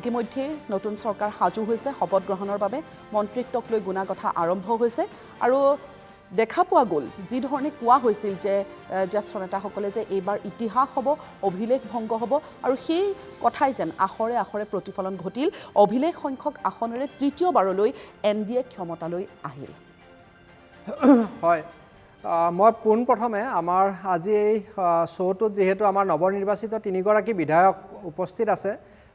ইতিমধ্যে নতুন চৰকাৰ সাজু হৈছে শপত গ্ৰহণৰ বাবে মন্ত্ৰিত্বক লৈ গুণাগথা আৰম্ভ হৈছে আৰু দেখা পোৱা গ'ল যি ধৰণে কোৱা হৈছিল যে জ্যেষ্ঠ নেতাসকলে যে এইবাৰ ইতিহাস হ'ব অভিলেখ ভংগ হ'ব আৰু সেই কথাই যেন আখৰে আখৰে প্ৰতিফলন ঘটিল অভিলেখ সংখ্যক আসনেৰে তৃতীয়বাৰলৈ NDA ক্ষমতালৈ আহিল হয় মই পোনপ্ৰথমে আমাৰ আজি এই শ্ব'টোত যিহেতু আমাৰ নৱনিৰ্বাচিত তিনিগৰাকী বিধায়ক উপস্থিত আছে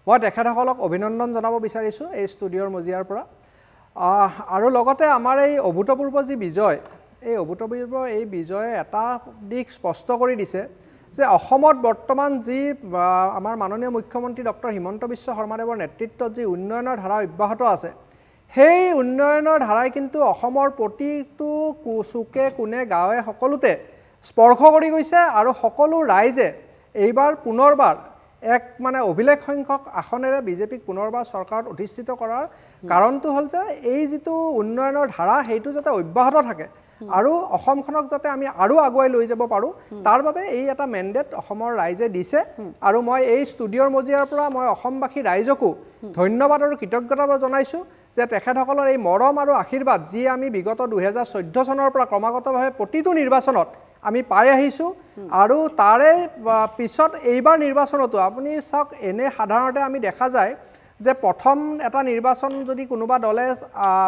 মই তেখেতসকলক অভিনন্দন জনাব বিচাৰিছোঁ এই ষ্টুডিঅ'ৰ মজিয়াৰ পৰা আৰু লগতে আমাৰ এই অভূতপূৰ্ব যি বিজয় এই অভূতপূৰ্ব এই বিজয়ে এটা দিশ স্পষ্ট কৰি দিছে যে অসমত বৰ্তমান যি আমাৰ মাননীয় মুখ্যমন্ত্ৰী ডক্টৰ হিমন্ত বিশ্ব শৰ্মাদেৱৰ নেতৃত্বত যি উন্নয়নৰ ধাৰা অব্যাহত আছে সেই উন্নয়নৰ ধাৰাই কিন্তু অসমৰ প্ৰতিটো চুকে কোণে গাঁৱে সকলোতে স্পৰ্শ কৰি গৈছে আৰু সকলো ৰাইজে এইবাৰ পুনৰবাৰ এক মানে অভিলেখ সংখ্যক আসনেৰে বিজেপিক পুনৰবাৰ চৰকাৰত অধিষ্ঠিত কৰাৰ কাৰণটো হ'ল যে এই যিটো উন্নয়নৰ ধাৰা সেইটো যাতে অব্যাহত থাকে আৰু অসমখনক যাতে আমি আৰু আগুৱাই লৈ যাব পাৰোঁ তাৰ বাবে এই এটা মেণ্ডেট অসমৰ ৰাইজে দিছে আৰু মই এই ষ্টুডিঅ'ৰ মজিয়াৰ পৰা মই অসমবাসী ৰাইজকো ধন্যবাদ আৰু কৃতজ্ঞতা জনাইছোঁ যে তেখেতসকলৰ এই মৰম আৰু আশীৰ্বাদ যি আমি বিগত 2014 চনৰ পৰা ক্ৰমাগতভাৱে প্ৰতিটো নিৰ্বাচনত আমি পাই আহিছোঁ আৰু তাৰে পিছত এইবাৰ নিৰ্বাচনতো আপুনি চাওক এনে সাধাৰণতে আমি দেখা যায় যে প্ৰথম এটা নিৰ্বাচন যদি কোনোবা দলে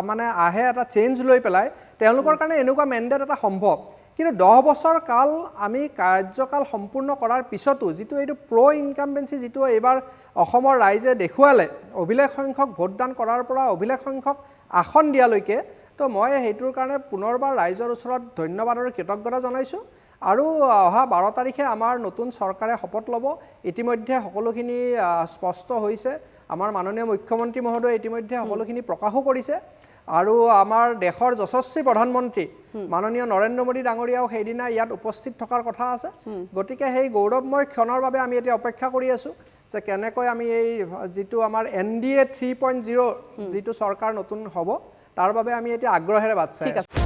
মানে আহে এটা চেঞ্জ লৈ পেলাই তেওঁলোকৰ কাৰণে এনেকুৱা মেণ্ডেট এটা সম্ভৱ কিন্তু 10 বছৰ কাল আমি কাৰ্যকাল সম্পূৰ্ণ কৰাৰ পিছতো যিটো এইটো ইনকামবেঞ্চি যিটো এইবাৰ অসমৰ ৰাইজে দেখুৱালে অভিলেখ সংখ্যক ভোটদান কৰাৰ পৰা অভিলেখ সংখ্যক আসন দিয়ালৈকে তো মই সেইটোৰ কাৰণে পুনৰবাৰ ৰাইজৰ ওচৰত ধন্যবাদ আৰু কৃতজ্ঞতা জনাইছোঁ আৰু অহা 12 তাৰিখে আমাৰ নতুন চৰকাৰে শপত ল'ব ইতিমধ্যে সকলোখিনি স্পষ্ট হৈছে আমাৰ মাননীয় মুখ্যমন্ত্ৰী মহোদয় ইতিমধ্যে সকলোখিনি প্ৰকাশো কৰিছে আৰু আমাৰ দেশৰ যশস্বী প্ৰধানমন্ত্ৰী মাননীয় নৰেন্দ্ৰ মোদী ডাঙৰীয়াও সেইদিনা ইয়াত উপস্থিত থকাৰ কথা আছে গতিকে সেই গৌৰৱময় ক্ষণৰ বাবে আমি এতিয়া অপেক্ষা কৰি আছোঁ যে কেনেকৈ আমি এই যিটো আমাৰ NDA 3.0 যিটো চৰকাৰ নতুন হ'ব তাৰ বাবে আমি এতিয়া আগ্ৰহেৰে বাট চাই আছোঁ